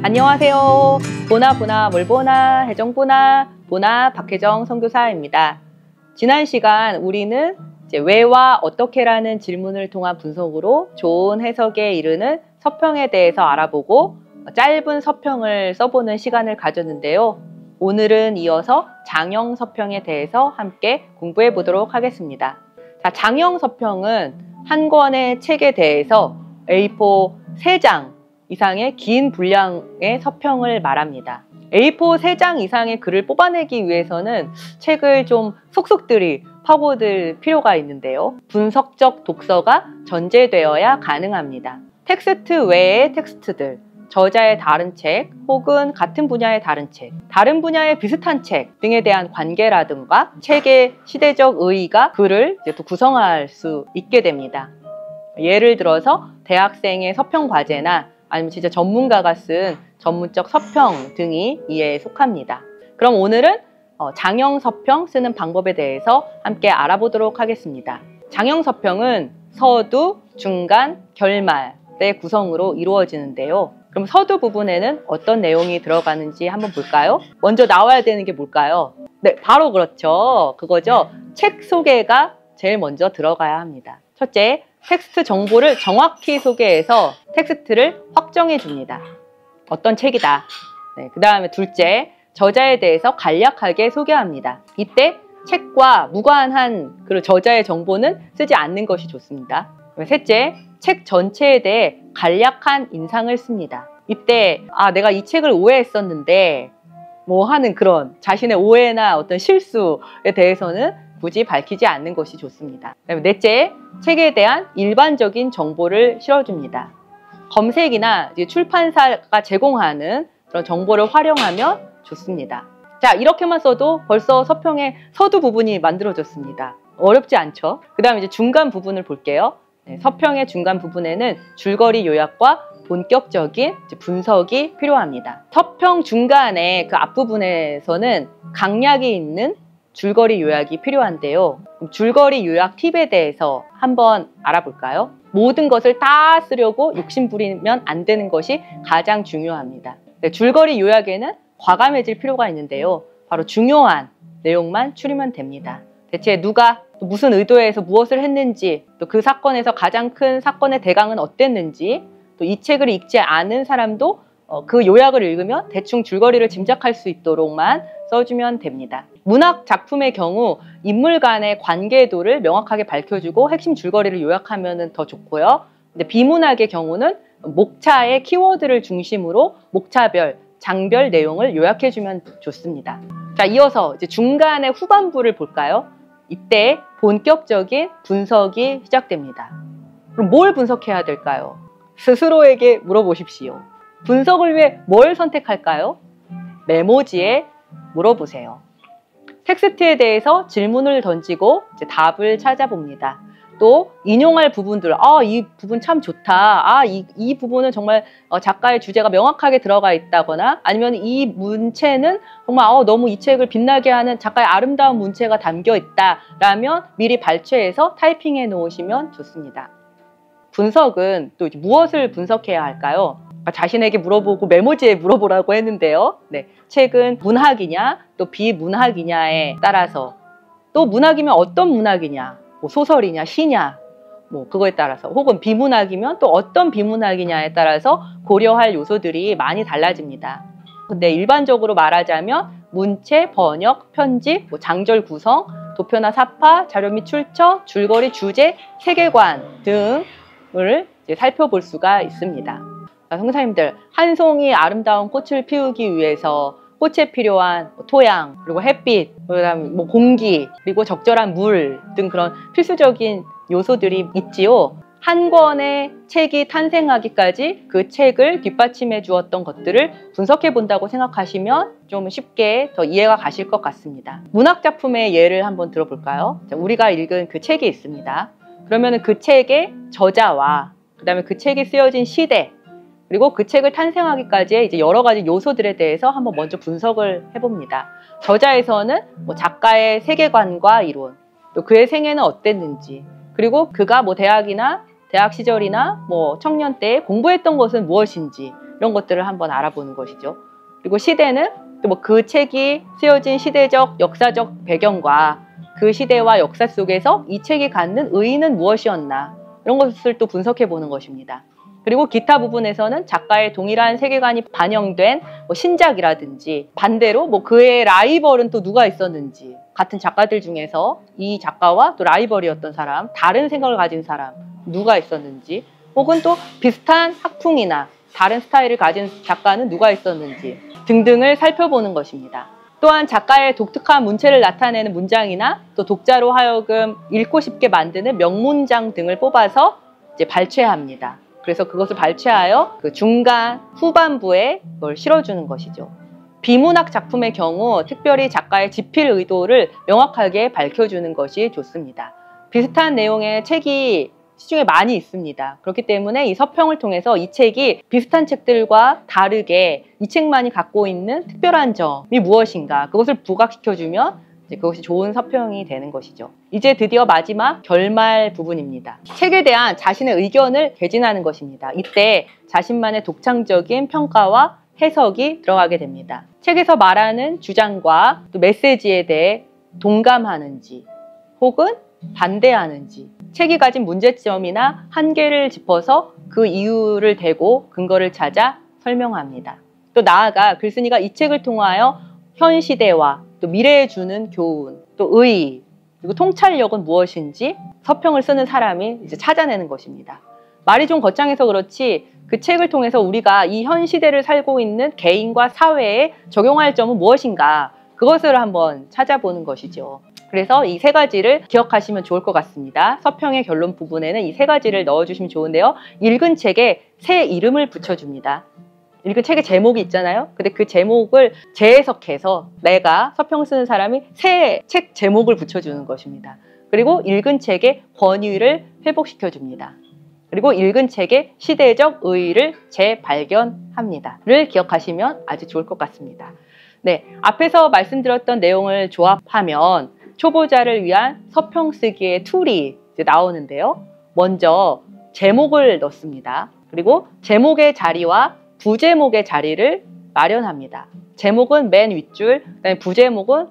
안녕하세요. 보나 뭘 보나 혜정 보나 박혜정 선교사입니다. 지난 시간 우리는 왜와 어떻게라는 질문을 통한 분석으로 좋은 해석에 이르는 서평에 대해서 알아보고 짧은 서평을 써보는 시간을 가졌는데요. 오늘은 이어서 장형 서평에 대해서 함께 공부해 보도록 하겠습니다. 자, 장형 서평은 한 권의 책에 대해서 A4 3장 이상의 긴 분량의 서평을 말합니다. A4 3장 이상의 글을 뽑아내기 위해서는 책을 좀 속속들이 파고들 필요가 있는데요. 분석적 독서가 전제되어야 가능합니다. 텍스트 외의 텍스트들, 저자의 다른 책 혹은 같은 분야의 다른 책, 다른 분야의 비슷한 책 등에 대한 관계라든가 책의 시대적 의의가 글을 또 구성할 수 있게 됩니다. 예를 들어서 대학생의 서평 과제나 아니면 진짜 전문가가 쓴 전문적 서평 등이 이에 속합니다. 그럼 오늘은 장형 서평 쓰는 방법에 대해서 함께 알아보도록 하겠습니다. 장형 서평은 서두, 중간, 결말의 구성으로 이루어지는데요. 그럼 서두 부분에는 어떤 내용이 들어가는지 한번 볼까요? 먼저 나와야 되는 게 뭘까요? 네, 바로 그렇죠. 그거죠. 책 소개가 제일 먼저 들어가야 합니다. 첫째, 텍스트 정보를 정확히 소개해서 텍스트를 확정해 줍니다. 어떤 책이다. 네, 그 다음에 둘째, 저자에 대해서 간략하게 소개합니다. 이때 책과 무관한 그 저자의 정보는 쓰지 않는 것이 좋습니다. 셋째, 책 전체에 대해 간략한 인상을 씁니다. 이때 내가 이 책을 오해했었는데 뭐 하는 그런 자신의 오해나 어떤 실수에 대해서는 굳이 밝히지 않는 것이 좋습니다. 넷째, 책에 대한 일반적인 정보를 실어줍니다. 검색이나 출판사가 제공하는 그런 정보를 활용하면 좋습니다. 자, 이렇게만 써도 벌써 서평의 서두 부분이 만들어졌습니다. 어렵지 않죠? 그 다음에 이제 중간 부분을 볼게요. 네, 서평의 중간 부분에는 줄거리 요약과 본격적인 분석이 필요합니다. 서평 중간에 그 앞부분에서는 강약이 있는 줄거리 요약이 필요한데요. 줄거리 요약 팁에 대해서 한번 알아볼까요? 모든 것을 다 쓰려고 욕심부리면 안 되는 것이 가장 중요합니다. 네, 줄거리 요약에는 과감해질 필요가 있는데요. 바로 중요한 내용만 추리면 됩니다. 대체 누가 또 무슨 의도에서 무엇을 했는지, 또 그 사건에서 가장 큰 사건의 대강은 어땠는지, 또 이 책을 읽지 않은 사람도 그 요약을 읽으면 대충 줄거리를 짐작할 수 있도록만 써주면 됩니다. 문학 작품의 경우 인물 간의 관계도를 명확하게 밝혀주고 핵심 줄거리를 요약하면 더 좋고요. 근데 비문학의 경우는 목차의 키워드를 중심으로 목차별, 장별 내용을 요약해주면 좋습니다. 자, 이어서 이제 중간의 후반부를 볼까요? 이때 본격적인 분석이 시작됩니다. 그럼 뭘 분석해야 될까요? 스스로에게 물어보십시오. 분석을 위해 뭘 선택할까요? 메모지에 물어보세요. 텍스트에 대해서 질문을 던지고 이제 답을 찾아봅니다. 또 인용할 부분들, 이 부분 참 좋다. 이 부분은 정말 작가의 주제가 명확하게 들어가 있다거나 아니면 이 문체는 정말 너무 이 책을 빛나게 하는 작가의 아름다운 문체가 담겨 있다라면 미리 발췌해서 타이핑해 놓으시면 좋습니다. 분석은 또 무엇을 분석해야 할까요? 자신에게 물어보고 메모지에 물어보라고 했는데요. 네, 책은 문학이냐 또 비문학이냐에 따라서, 또 문학이면 어떤 문학이냐, 뭐 소설이냐 시냐, 뭐 그거에 따라서, 혹은 비문학이면 또 어떤 비문학이냐에 따라서 고려할 요소들이 많이 달라집니다. 근데 일반적으로 말하자면 문체, 번역, 편집, 장절 구성, 도표나 사파, 자료 및 출처, 줄거리, 주제, 세계관 등을 이제 살펴볼 수가 있습니다. 선생님들, 한 송이 아름다운 꽃을 피우기 위해서 꽃에 필요한 토양, 그리고 햇빛, 그다음에 공기, 그리고 적절한 물 등 그런 필수적인 요소들이 있지요. 한 권의 책이 탄생하기까지 그 책을 뒷받침해 주었던 것들을 분석해 본다고 생각하시면 좀 쉽게 더 이해가 가실 것 같습니다. 문학 작품의 예를 한번 들어볼까요? 우리가 읽은 그 책이 있습니다. 그러면 그 책의 저자와 그다음에 그 책이 쓰여진 시대, 그리고 그 책을 탄생하기까지의 이제 여러 가지 요소들에 대해서 한번 먼저 분석을 해봅니다. 저자에서는 작가의 세계관과 이론, 또 그의 생애는 어땠는지, 그리고 그가 대학 시절이나 청년 때 공부했던 것은 무엇인지, 이런 것들을 한번 알아보는 것이죠. 그리고 시대는 또 뭐 그 책이 쓰여진 시대적, 역사적 배경과 그 시대와 역사 속에서 이 책이 갖는 의의는 무엇이었나 이런 것을 또 분석해 보는 것입니다. 그리고 기타 부분에서는 작가의 동일한 세계관이 반영된 뭐 신작이라든지 반대로 뭐 그의 라이벌은 또 누가 있었는지 같은 작가들 중에서 이 작가와 또 라이벌이었던 사람, 다른 생각을 가진 사람 누가 있었는지 혹은 또 비슷한 학풍이나 다른 스타일을 가진 작가는 누가 있었는지 등등을 살펴보는 것입니다. 또한 작가의 독특한 문체를 나타내는 문장이나 또 독자로 하여금 읽고 싶게 만드는 명문장 등을 뽑아서 이제 발췌합니다. 그래서 그것을 발췌하여 그 중간 후반부에 그걸 실어주는 것이죠. 비문학 작품의 경우 특별히 작가의 집필 의도를 명확하게 밝혀주는 것이 좋습니다. 비슷한 내용의 책이 시중에 많이 있습니다. 그렇기 때문에 이 서평을 통해서 이 책이 비슷한 책들과 다르게 이 책만이 갖고 있는 특별한 점이 무엇인가 그것을 부각시켜주면 그것이 좋은 서평이 되는 것이죠. 이제 드디어 마지막 결말 부분입니다. 책에 대한 자신의 의견을 개진하는 것입니다. 이때 자신만의 독창적인 평가와 해석이 들어가게 됩니다. 책에서 말하는 주장과 또 메시지에 대해 동감하는지 혹은 반대하는지 책이 가진 문제점이나 한계를 짚어서 그 이유를 대고 근거를 찾아 설명합니다. 또 나아가 글쓴이가 이 책을 통하여 현 시대와 또 미래에 주는 교훈, 또 의의, 그리고 통찰력은 무엇인지 서평을 쓰는 사람이 이제 찾아내는 것입니다. 말이 좀 거창해서 그렇지 그 책을 통해서 우리가 이 현 시대를 살고 있는 개인과 사회에 적용할 점은 무엇인가 그것을 한번 찾아보는 것이죠. 그래서 이 세 가지를 기억하시면 좋을 것 같습니다. 서평의 결론 부분에는 이 세 가지를 넣어주시면 좋은데요. 읽은 책에 새 이름을 붙여줍니다. 읽은 책의 제목이 있잖아요. 근데 그 제목을 재해석해서 내가 서평 쓰는 사람이 새 책 제목을 붙여주는 것입니다. 그리고 읽은 책의 권위를 회복시켜줍니다. 그리고 읽은 책의 시대적 의의를 재발견합니다. 를 기억하시면 아주 좋을 것 같습니다. 네, 앞에서 말씀드렸던 내용을 조합하면 초보자를 위한 서평 쓰기의 툴이 이제 나오는데요. 먼저 제목을 넣습니다. 그리고 제목의 자리와 부제목의 자리를 마련합니다. 제목은 맨 윗줄, 그다음에 부제목은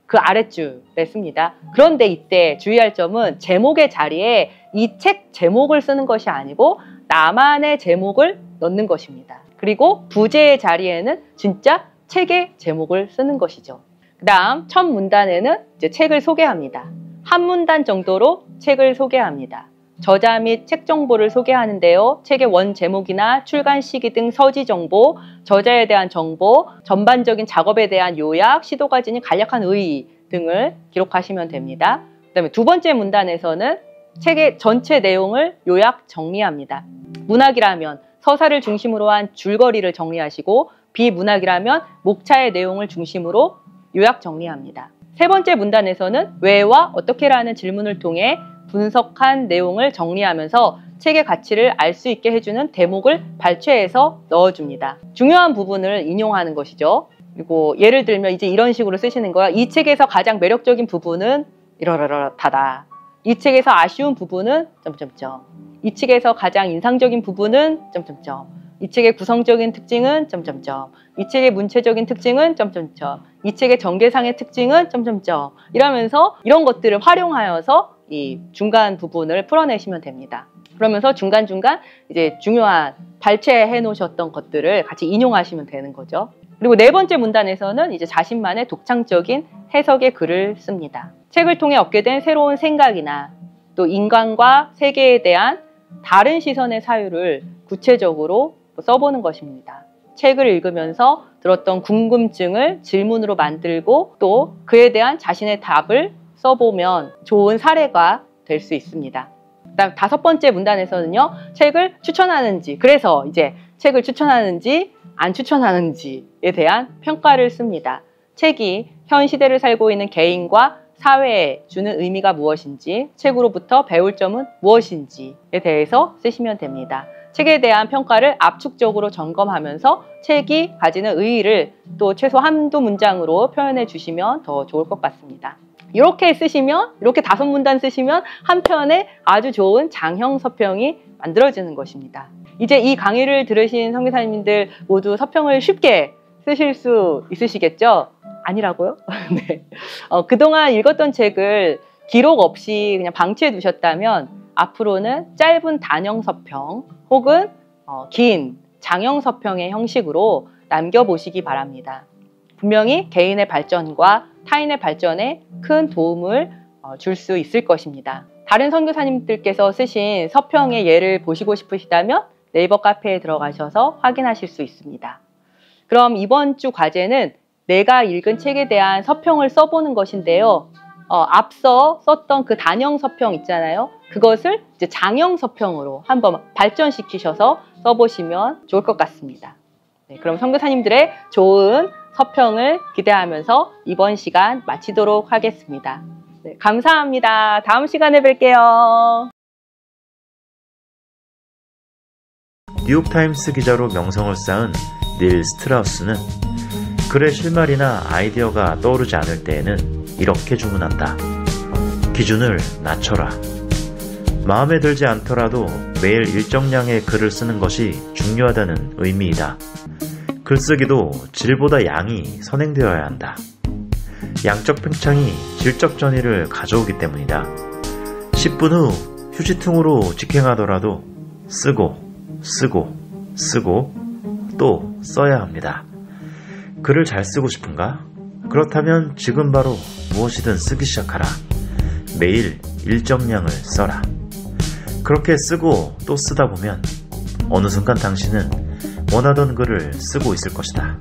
그 아랫줄에 씁니다. 그런데 이때 주의할 점은 제목의 자리에 이 책 제목을 쓰는 것이 아니고 나만의 제목을 넣는 것입니다. 그리고 부제의 자리에는 진짜 책의 제목을 쓰는 것이죠. 그 다음 첫 문단에는 이제 책을 소개합니다. 한 문단 정도로 책을 소개합니다. 저자 및 책 정보를 소개하는데요. 책의 원 제목이나 출간 시기 등 서지 정보, 저자에 대한 정보, 전반적인 작업에 대한 요약, 시도가 지닌 간략한 의의 등을 기록하시면 됩니다. 그 다음에 두 번째 문단에서는 책의 전체 내용을 요약 정리합니다. 문학이라면 서사를 중심으로 한 줄거리를 정리하시고 비문학이라면 목차의 내용을 중심으로 요약 정리합니다. 세 번째 문단에서는 왜와 어떻게라는 질문을 통해 분석한 내용을 정리하면서 책의 가치를 알 수 있게 해주는 대목을 발췌해서 넣어줍니다. 중요한 부분을 인용하는 것이죠. 그리고 예를 들면 이제 이런 식으로 쓰시는 거야. 이 책에서 가장 매력적인 부분은 이러이러하다. 이 책에서 아쉬운 부분은 점점점. 이 책에서 가장 인상적인 부분은 점점점. 이 책의 구성적인 특징은 점점점. 이 책의 문체적인 특징은 점점점. 이 책의 전개상의 특징은 점점점. 이러면서 이런 것들을 활용하여서 이 중간 부분을 풀어내시면 됩니다. 그러면서 중간중간 이제 중요한 발췌해 놓으셨던 것들을 같이 인용하시면 되는 거죠. 그리고 네 번째 문단에서는 이제 자신만의 독창적인 해석의 글을 씁니다. 책을 통해 얻게 된 새로운 생각이나 또 인간과 세계에 대한 다른 시선의 사유를 구체적으로 써보는 것입니다. 책을 읽으면서 들었던 궁금증을 질문으로 만들고 또 그에 대한 자신의 답을 써보면 좋은 사례가 될 수 있습니다. 그다음 다섯 번째 문단에서는요. 책을 추천하는지, 그래서 이제 책을 추천하는지 안 추천하는지에 대한 평가를 씁니다. 책이 현 시대를 살고 있는 개인과 사회에 주는 의미가 무엇인지, 책으로부터 배울 점은 무엇인지에 대해서 쓰시면 됩니다. 책에 대한 평가를 압축적으로 점검하면서 책이 가지는 의의를 또 최소 한두 문장으로 표현해 주시면 더 좋을 것 같습니다. 이렇게 쓰시면, 이렇게 5문단 쓰시면 한 편의 아주 좋은 장형 서평이 만들어지는 것입니다. 이제 이 강의를 들으신 선교사님들 모두 서평을 쉽게 쓰실 수 있으시겠죠? 아니라고요? 네. 그동안 읽었던 책을 기록 없이 그냥 방치해 두셨다면 앞으로는 짧은 단형 서평 혹은 긴 장형 서평의 형식으로 남겨보시기 바랍니다. 분명히 개인의 발전과 타인의 발전에 큰 도움을 줄 수 있을 것입니다. 다른 선교사님들께서 쓰신 서평의 예를 보시고 싶으시다면 네이버 카페에 들어가셔서 확인하실 수 있습니다. 그럼 이번 주 과제는 내가 읽은 책에 대한 서평을 써보는 것인데요. 앞서 썼던 그 단형 서평 있잖아요. 그것을 이제 장형 서평으로 한번 발전시키셔서 써보시면 좋을 것 같습니다. 네, 그럼 선교사님들의 좋은 서평을 기대하면서 이번 시간 마치도록 하겠습니다. 네, 감사합니다. 다음 시간에 뵐게요. 뉴욕타임스 기자로 명성을 쌓은 닐 스트라우스는 글의 실말이나 아이디어가 떠오르지 않을 때에는 이렇게 주문한다. 기준을 낮춰라. 마음에 들지 않더라도 매일 일정량의 글을 쓰는 것이 중요하다는 의미이다. 글쓰기도 질보다 양이 선행되어야 한다. 양적 팽창이 질적 전이를 가져오기 때문이다. 10분 후 휴지통으로 직행하더라도 쓰고 또 써야 합니다. 글을 잘 쓰고 싶은가? 그렇다면 지금 바로 무엇이든 쓰기 시작하라. 매일 일정량을 써라. 그렇게 쓰고 또 쓰다 보면 어느 순간 당신은 원하던 글을 쓰고 있을 것이다.